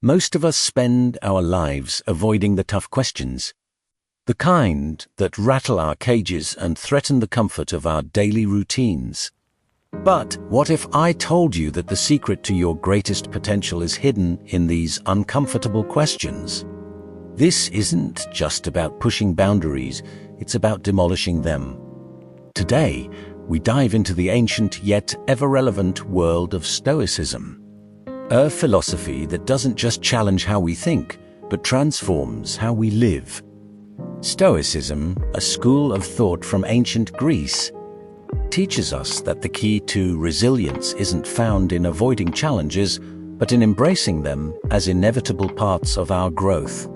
Most of us spend our lives avoiding the tough questions, the kind that rattle our cages and threaten the comfort of our daily routines. But what if I told you that the secret to your greatest potential is hidden in these uncomfortable questions? This isn't just about pushing boundaries, it's about demolishing them. Today, we dive into the ancient yet ever-relevant world of Stoicism, a philosophy that doesn't just challenge how we think, but transforms how we live. Stoicism, a school of thought from ancient Greece, teaches us that the key to resilience isn't found in avoiding challenges, but in embracing them as inevitable parts of our growth.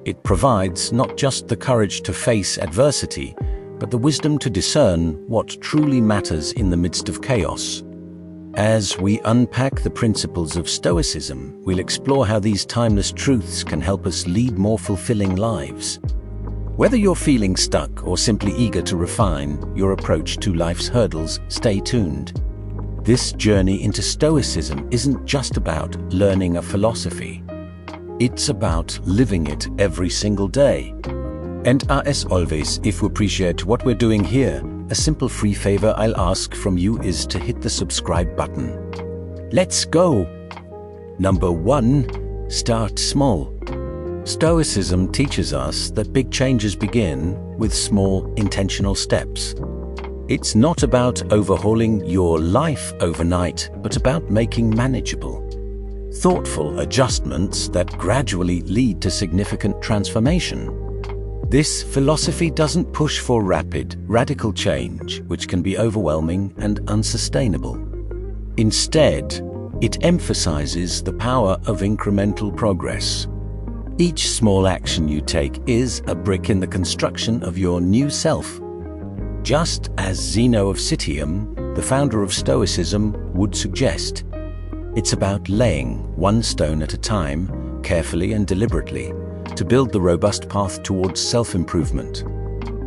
It provides not just the courage to face adversity, but the wisdom to discern what truly matters in the midst of chaos. As we unpack the principles of Stoicism, we'll explore how these timeless truths can help us lead more fulfilling lives. Whether you're feeling stuck or simply eager to refine your approach to life's hurdles, stay tuned. This journey into Stoicism isn't just about learning a philosophy. It's about living it every single day. And as always, if you appreciate what we're doing here, a simple free favor I'll ask from you is to hit the subscribe button. Let's go! Number 1. Start small. Stoicism teaches us that big changes begin with small, intentional steps. It's not about overhauling your life overnight, but about making manageable, thoughtful adjustments that gradually lead to significant transformation. This philosophy doesn't push for rapid, radical change, which can be overwhelming and unsustainable. Instead, it emphasizes the power of incremental progress. Each small action you take is a brick in the construction of your new self. Just as Zeno of Citium, the founder of Stoicism, would suggest, it's about laying one stone at a time, carefully and deliberately, to build the robust path towards self-improvement.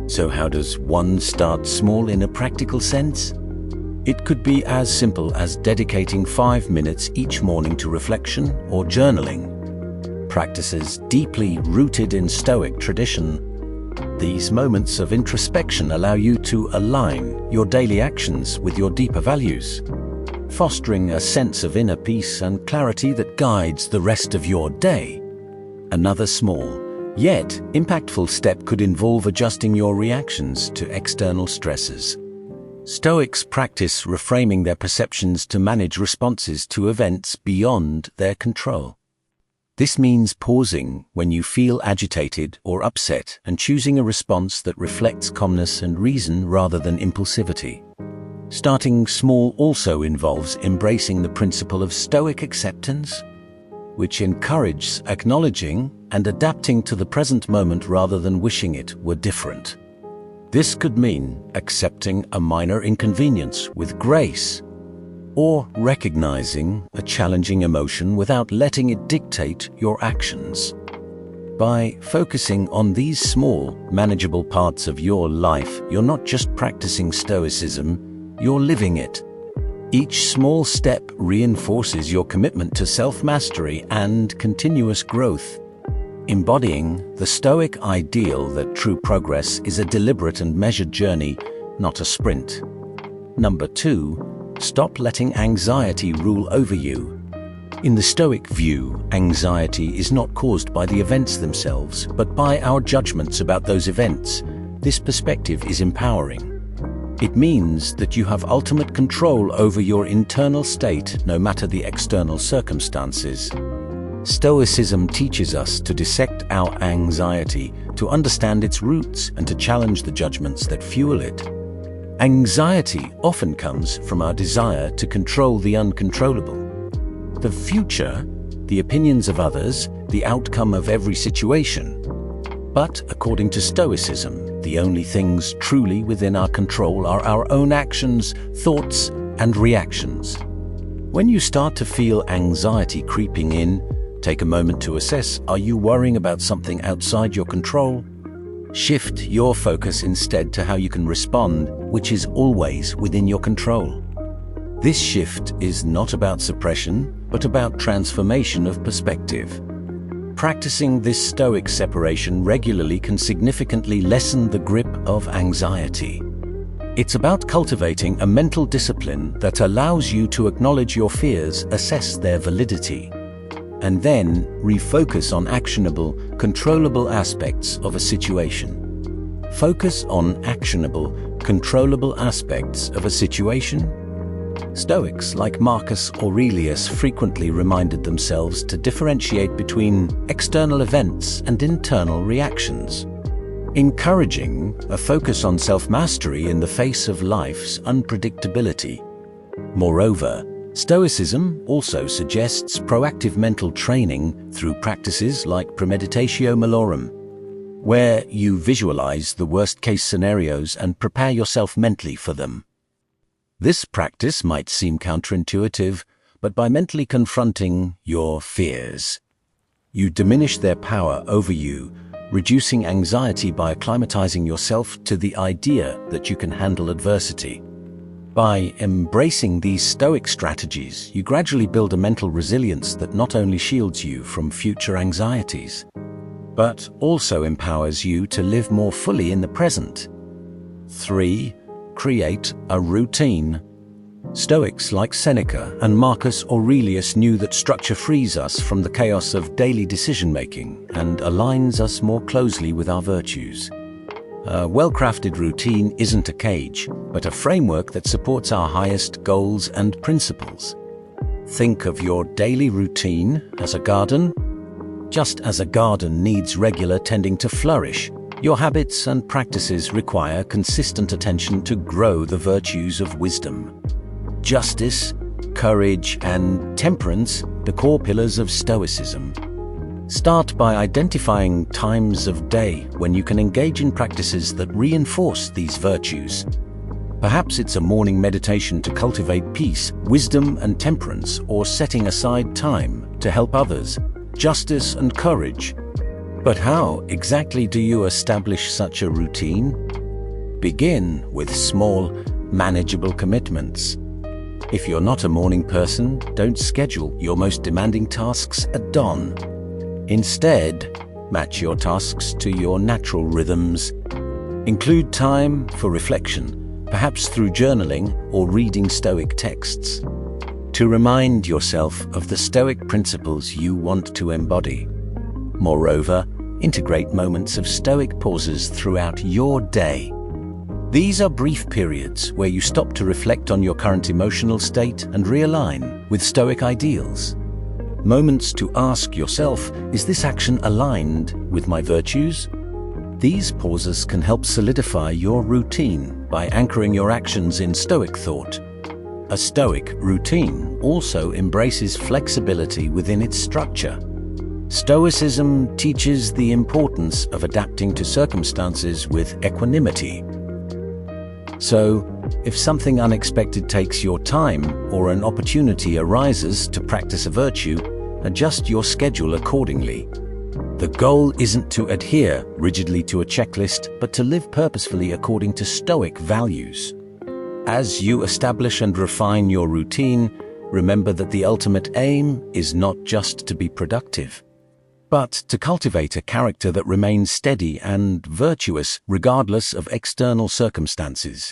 So how does one start small in a practical sense? It could be as simple as dedicating 5 minutes each morning to reflection or journaling. Practices deeply rooted in Stoic tradition, these moments of introspection allow you to align your daily actions with your deeper values, fostering a sense of inner peace and clarity that guides the rest of your day. Another small, yet impactful step could involve adjusting your reactions to external stresses. Stoics practice reframing their perceptions to manage responses to events beyond their control. This means pausing when you feel agitated or upset and choosing a response that reflects calmness and reason rather than impulsivity. Starting small also involves embracing the principle of Stoic acceptance, which encourages acknowledging and adapting to the present moment rather than wishing it were different. This could mean accepting a minor inconvenience with grace, or recognizing a challenging emotion without letting it dictate your actions. By focusing on these small, manageable parts of your life, you're not just practicing Stoicism, you're living it. Each small step reinforces your commitment to self-mastery and continuous growth, embodying the Stoic ideal that true progress is a deliberate and measured journey, not a sprint. Number 2, stop letting anxiety rule over you. In the Stoic view, anxiety is not caused by the events themselves, but by our judgments about those events. This perspective is empowering. It means that you have ultimate control over your internal state, no matter the external circumstances. Stoicism teaches us to dissect our anxiety, to understand its roots, and to challenge the judgments that fuel it. Anxiety often comes from our desire to control the uncontrollable. The future, the opinions of others, the outcome of every situation. But according to Stoicism, the only things truly within our control are our own actions, thoughts, and reactions. When you start to feel anxiety creeping in, take a moment to assess, are you worrying about something outside your control? Shift your focus instead to how you can respond, which is always within your control. This shift is not about suppression, but about transformation of perspective. Practicing this Stoic separation regularly can significantly lessen the grip of anxiety. It's about cultivating a mental discipline that allows you to acknowledge your fears, assess their validity, and then refocus on actionable, controllable aspects of a situation. Focus on actionable, controllable aspects of a situation. Stoics like Marcus Aurelius frequently reminded themselves to differentiate between external events and internal reactions, encouraging a focus on self-mastery in the face of life's unpredictability. Moreover, Stoicism also suggests proactive mental training through practices like premeditatio malorum, where you visualize the worst-case scenarios and prepare yourself mentally for them. This practice might seem counterintuitive, but by mentally confronting your fears, you diminish their power over you, reducing anxiety by acclimatizing yourself to the idea that you can handle adversity. By embracing these Stoic strategies, you gradually build a mental resilience that not only shields you from future anxieties, but also empowers you to live more fully in the present. 3. Create a routine. Stoics like Seneca and Marcus Aurelius knew that structure frees us from the chaos of daily decision-making and aligns us more closely with our virtues. A well-crafted routine isn't a cage, but a framework that supports our highest goals and principles. Think of your daily routine as a garden. Just as a garden needs regular tending to flourish, your habits and practices require consistent attention to grow the virtues of wisdom, justice, courage, and temperance, the core pillars of Stoicism. Start by identifying times of day when you can engage in practices that reinforce these virtues. Perhaps it's a morning meditation to cultivate peace, wisdom, and temperance, or setting aside time to help others, justice and courage. But how exactly do you establish such a routine? Begin with small, manageable commitments. If you're not a morning person, don't schedule your most demanding tasks at dawn. Instead, match your tasks to your natural rhythms. Include time for reflection, perhaps through journaling or reading Stoic texts, to remind yourself of the Stoic principles you want to embody. Moreover, integrate moments of Stoic pauses throughout your day. These are brief periods where you stop to reflect on your current emotional state and realign with Stoic ideals. Moments to ask yourself, is this action aligned with my virtues? These pauses can help solidify your routine by anchoring your actions in Stoic thought. A Stoic routine also embraces flexibility within its structure. Stoicism teaches the importance of adapting to circumstances with equanimity. So, if something unexpected takes your time or an opportunity arises to practice a virtue, adjust your schedule accordingly. The goal isn't to adhere rigidly to a checklist, but to live purposefully according to Stoic values. As you establish and refine your routine, remember that the ultimate aim is not just to be productive, but to cultivate a character that remains steady and virtuous regardless of external circumstances.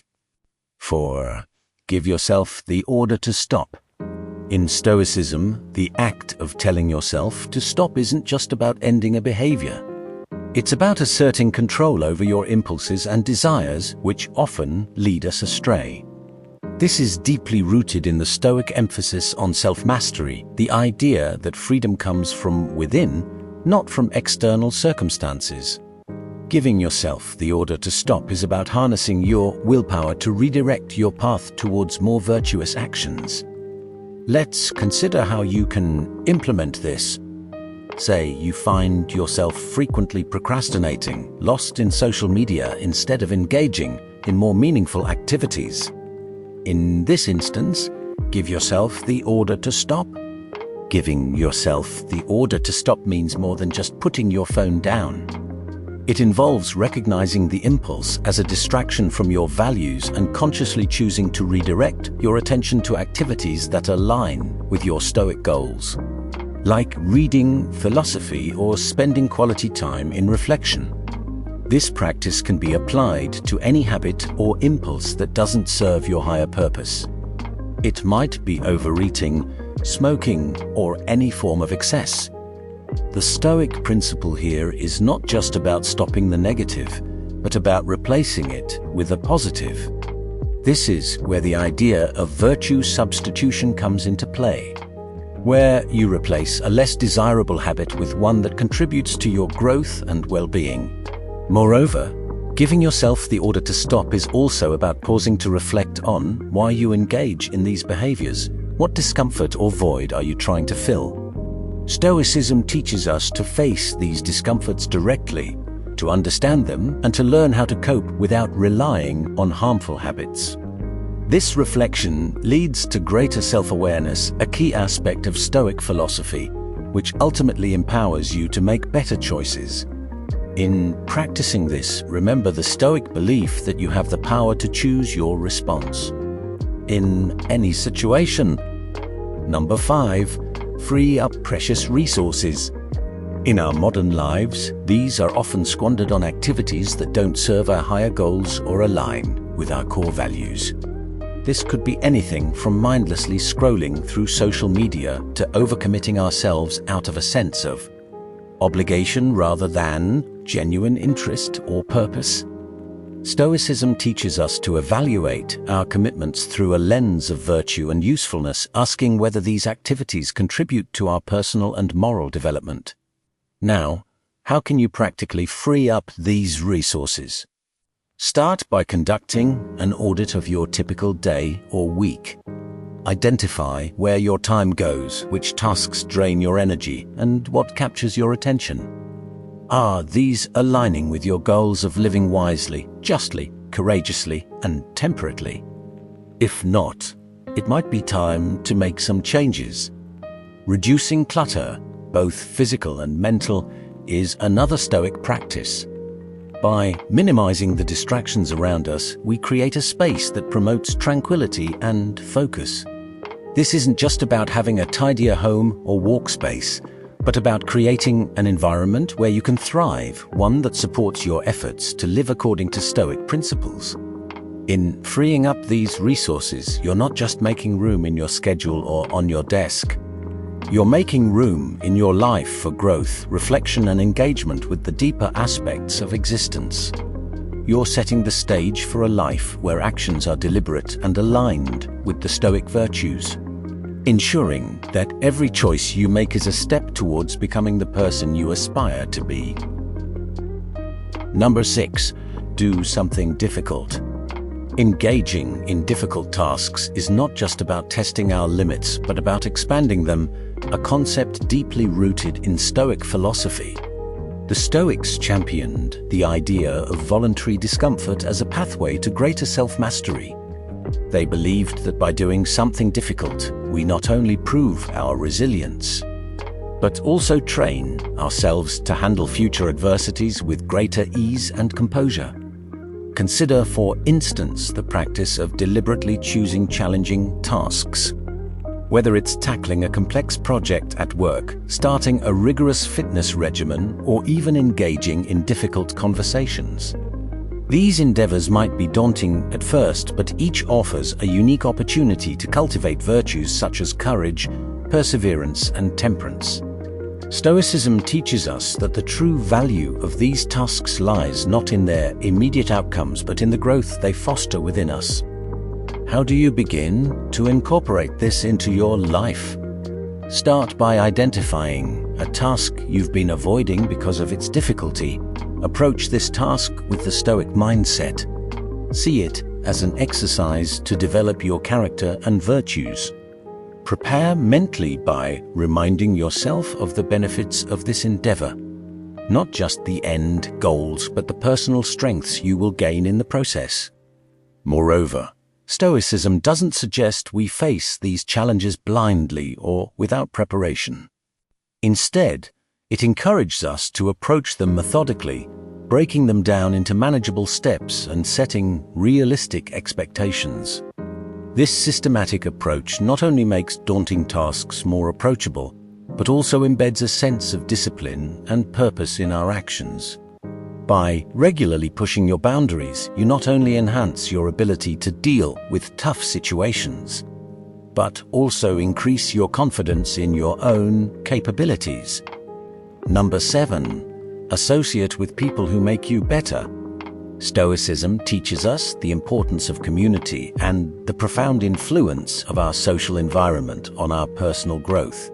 4. Give yourself the order to stop. In Stoicism, the act of telling yourself to stop isn't just about ending a behavior. It's about asserting control over your impulses and desires, which often lead us astray. This is deeply rooted in the Stoic emphasis on self-mastery, the idea that freedom comes from within, not from external circumstances. Giving yourself the order to stop is about harnessing your willpower to redirect your path towards more virtuous actions. Let's consider how you can implement this. Say you find yourself frequently procrastinating, lost in social media instead of engaging in more meaningful activities. In this instance, give yourself the order to stop. Giving yourself the order to stop means more than just putting your phone down. It involves recognizing the impulse as a distraction from your values and consciously choosing to redirect your attention to activities that align with your Stoic goals, like reading philosophy or spending quality time in reflection. This practice can be applied to any habit or impulse that doesn't serve your higher purpose. It might be overeating, smoking, or any form of excess. The Stoic principle here is not just about stopping the negative, but about replacing it with a positive. This is where the idea of virtue substitution comes into play, where you replace a less desirable habit with one that contributes to your growth and well-being. Moreover, giving yourself the order to stop is also about pausing to reflect on why you engage in these behaviors. What discomfort or void are you trying to fill? Stoicism teaches us to face these discomforts directly, to understand them, and to learn how to cope without relying on harmful habits. This reflection leads to greater self-awareness, a key aspect of Stoic philosophy, which ultimately empowers you to make better choices. In practicing this, remember the Stoic belief that you have the power to choose your response in any situation. Number 5, free up precious resources. In our modern lives, these are often squandered on activities that don't serve our higher goals or align with our core values. This could be anything from mindlessly scrolling through social media to overcommitting ourselves out of a sense of obligation rather than genuine interest or purpose. Stoicism teaches us to evaluate our commitments through a lens of virtue and usefulness, asking whether these activities contribute to our personal and moral development. Now, how can you practically free up these resources? Start by conducting an audit of your typical day or week. Identify where your time goes, which tasks drain your energy, and what captures your attention. Are these aligning with your goals of living wisely, justly, courageously, and temperately? If not, it might be time to make some changes. Reducing clutter, both physical and mental, is another Stoic practice. By minimizing the distractions around us, we create a space that promotes tranquility and focus. This isn't just about having a tidier home or walk space, but about creating an environment where you can thrive, one that supports your efforts to live according to Stoic principles. In freeing up these resources, you're not just making room in your schedule or on your desk. You're making room in your life for growth, reflection, and engagement with the deeper aspects of existence. You're setting the stage for a life where actions are deliberate and aligned with the Stoic virtues, ensuring that every choice you make is a step towards becoming the person you aspire to be. Number 6, do something difficult. Engaging in difficult tasks is not just about testing our limits, but about expanding them, a concept deeply rooted in Stoic philosophy. The Stoics championed the idea of voluntary discomfort as a pathway to greater self-mastery. They believed that by doing something difficult, we not only prove our resilience, but also train ourselves to handle future adversities with greater ease and composure. Consider, for instance, the practice of deliberately choosing challenging tasks. Whether it's tackling a complex project at work, starting a rigorous fitness regimen, or even engaging in difficult conversations. These endeavors might be daunting at first, but each offers a unique opportunity to cultivate virtues such as courage, perseverance, and temperance. Stoicism teaches us that the true value of these tasks lies not in their immediate outcomes, but in the growth they foster within us. How do you begin to incorporate this into your life? Start by identifying a task you've been avoiding because of its difficulty. Approach this task with the Stoic mindset. See it as an exercise to develop your character and virtues. Prepare mentally by reminding yourself of the benefits of this endeavor, not just the end goals, but the personal strengths you will gain in the process. Moreover, Stoicism doesn't suggest we face these challenges blindly or without preparation. Instead, it encourages us to approach them methodically, breaking them down into manageable steps and setting realistic expectations. This systematic approach not only makes daunting tasks more approachable, but also embeds a sense of discipline and purpose in our actions. By regularly pushing your boundaries, you not only enhance your ability to deal with tough situations, but also increase your confidence in your own capabilities. Number 7. Associate with people who make you better. Stoicism teaches us the importance of community and the profound influence of our social environment on our personal growth.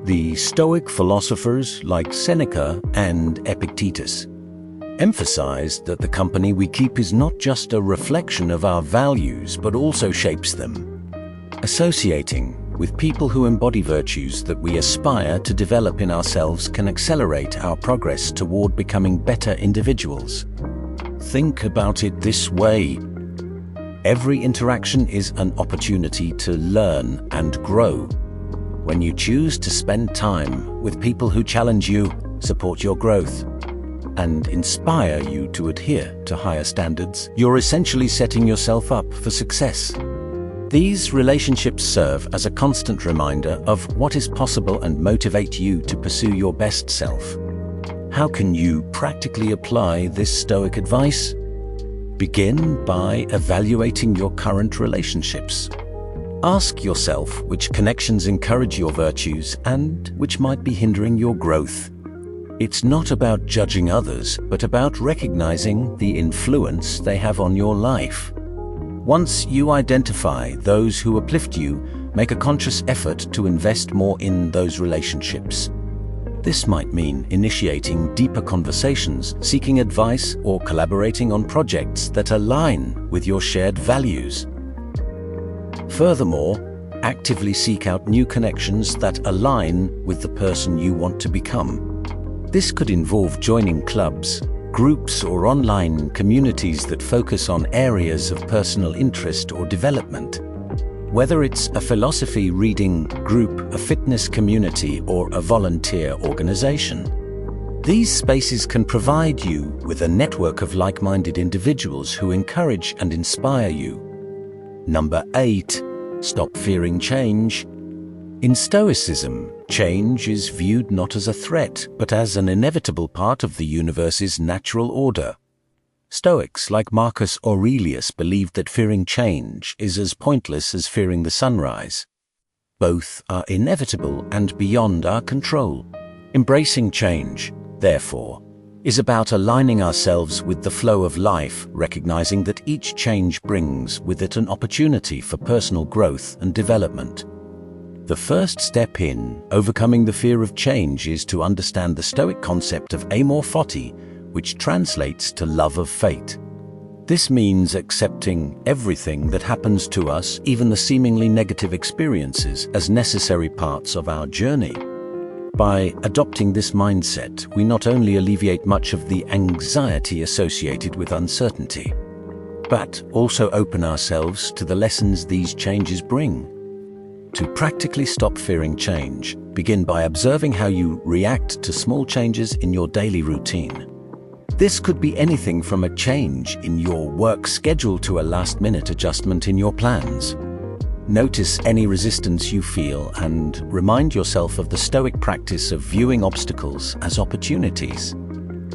The Stoic philosophers like Seneca and Epictetus emphasized that the company we keep is not just a reflection of our values, but also shapes them. Associating with people who embody virtues that we aspire to develop in ourselves can accelerate our progress toward becoming better individuals. Think about it this way. Every interaction is an opportunity to learn and grow. When you choose to spend time with people who challenge you, support your growth, and inspire you to adhere to higher standards, you're essentially setting yourself up for success. These relationships serve as a constant reminder of what is possible and motivate you to pursue your best self. How can you practically apply this Stoic advice? Begin by evaluating your current relationships. Ask yourself which connections encourage your virtues and which might be hindering your growth. It's not about judging others, but about recognizing the influence they have on your life. Once you identify those who uplift you, make a conscious effort to invest more in those relationships. This might mean initiating deeper conversations, seeking advice, or collaborating on projects that align with your shared values. Furthermore, actively seek out new connections that align with the person you want to become. This could involve joining clubs, groups, or online communities that focus on areas of personal interest or development. Whether it's a philosophy reading group, a fitness community, or a volunteer organization, these spaces can provide you with a network of like-minded individuals who encourage and inspire you. Number 8. Stop fearing change. In Stoicism, change is viewed not as a threat, but as an inevitable part of the universe's natural order. Stoics like Marcus Aurelius believed that fearing change is as pointless as fearing the sunrise. Both are inevitable and beyond our control. Embracing change, therefore, is about aligning ourselves with the flow of life, recognizing that each change brings with it an opportunity for personal growth and development. The first step in overcoming the fear of change is to understand the Stoic concept of amor fati, which translates to love of fate. This means accepting everything that happens to us, even the seemingly negative experiences, as necessary parts of our journey. By adopting this mindset, we not only alleviate much of the anxiety associated with uncertainty, but also open ourselves to the lessons these changes bring. To practically stop fearing change, begin by observing how you react to small changes in your daily routine. This could be anything from a change in your work schedule to a last-minute adjustment in your plans. Notice any resistance you feel and remind yourself of the Stoic practice of viewing obstacles as opportunities.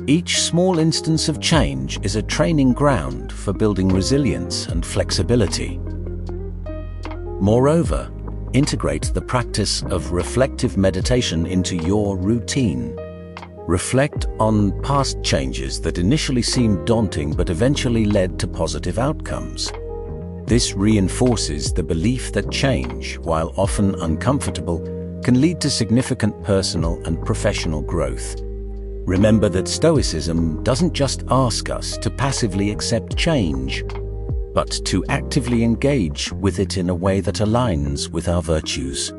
Each small instance of change is a training ground for building resilience and flexibility. Moreover, integrate the practice of reflective meditation into your routine. Reflect on past changes that initially seemed daunting but eventually led to positive outcomes. This reinforces the belief that change, while often uncomfortable, can lead to significant personal and professional growth. Remember that Stoicism doesn't just ask us to passively accept change, but to actively engage with it in a way that aligns with our virtues.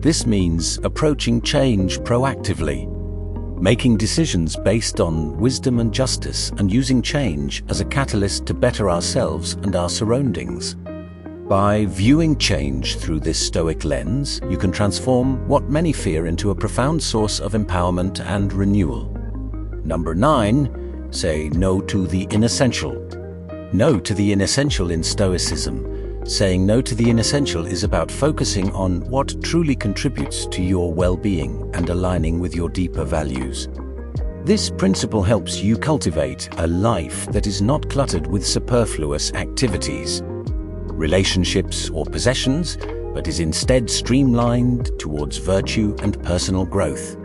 This means approaching change proactively, making decisions based on wisdom and justice, and using change as a catalyst to better ourselves and our surroundings. By viewing change through this Stoic lens, you can transform what many fear into a profound source of empowerment and renewal. Number 9. Say no to the inessential. No to the inessential in Stoicism. Saying no to the inessential is about focusing on what truly contributes to your well-being and aligning with your deeper values. This principle helps you cultivate a life that is not cluttered with superfluous activities, relationships, or possessions, but is instead streamlined towards virtue and personal growth.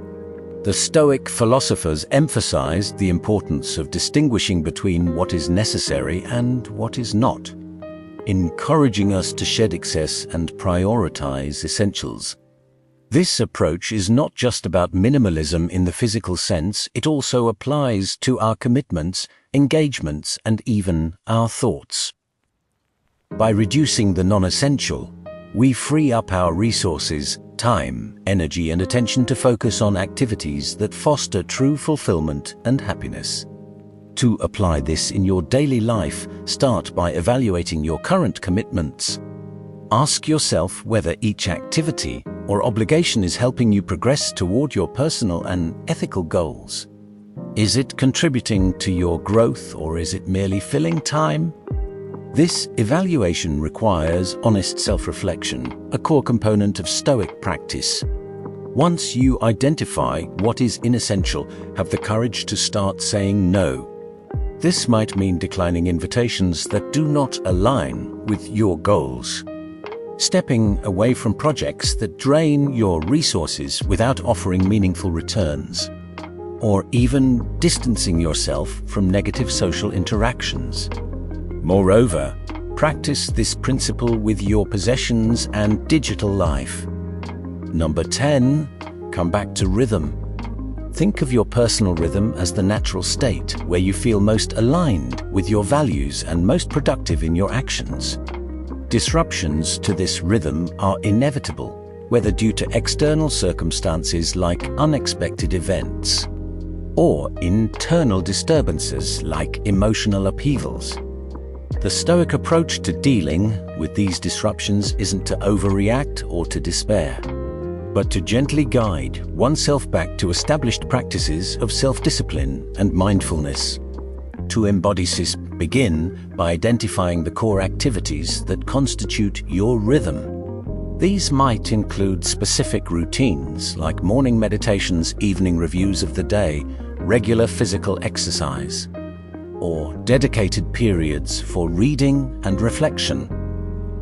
The Stoic philosophers emphasized the importance of distinguishing between what is necessary and what is not, encouraging us to shed excess and prioritize essentials. This approach is not just about minimalism in the physical sense, it also applies to our commitments, engagements, and even our thoughts. By reducing the non-essential, we free up our resources, time, energy, and attention to focus on activities that foster true fulfillment and happiness. To apply this in your daily life, start by evaluating your current commitments. Ask yourself whether each activity or obligation is helping you progress toward your personal and ethical goals. Is it contributing to your growth, or is it merely filling time? This evaluation requires honest self-reflection, a core component of Stoic practice. Once you identify what is inessential, have the courage to start saying no. This might mean declining invitations that do not align with your goals, stepping away from projects that drain your resources without offering meaningful returns, or even distancing yourself from negative social interactions. Moreover, practice this principle with your possessions and digital life. Number 10, come back to rhythm. Think of your personal rhythm as the natural state where you feel most aligned with your values and most productive in your actions. Disruptions to this rhythm are inevitable, whether due to external circumstances like unexpected events, or internal disturbances like emotional upheavals. The Stoic approach to dealing with these disruptions isn't to overreact or to despair, but to gently guide oneself back to established practices of self-discipline and mindfulness. To embody this, begin by identifying the core activities that constitute your rhythm. These might include specific routines like morning meditations, evening reviews of the day, regular physical exercise, or dedicated periods for reading and reflection.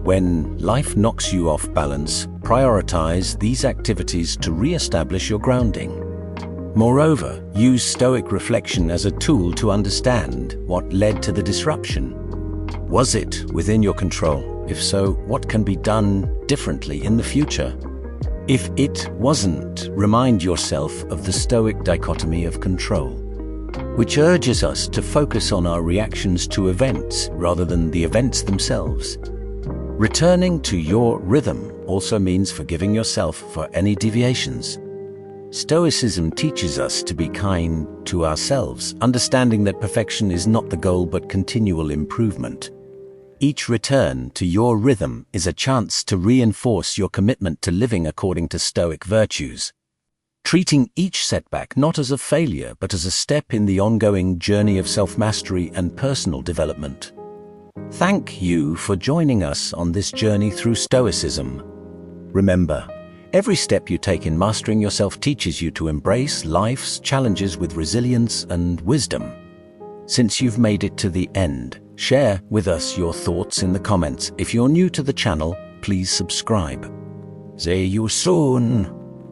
When life knocks you off balance, prioritize these activities to re-establish your grounding. Moreover, use Stoic reflection as a tool to understand what led to the disruption. Was it within your control? If so, what can be done differently in the future? If it wasn't, remind yourself of the Stoic dichotomy of control, which urges us to focus on our reactions to events rather than the events themselves. Returning to your rhythm also means forgiving yourself for any deviations. Stoicism teaches us to be kind to ourselves, understanding that perfection is not the goal but continual improvement. Each return to your rhythm is a chance to reinforce your commitment to living according to Stoic virtues, treating each setback not as a failure but as a step in the ongoing journey of self-mastery and personal development. Thank you for joining us on this journey through Stoicism. Remember, every step you take in mastering yourself teaches you to embrace life's challenges with resilience and wisdom. Since you've made it to the end, share with us your thoughts in the comments. If you're new to the channel, please subscribe. See you soon.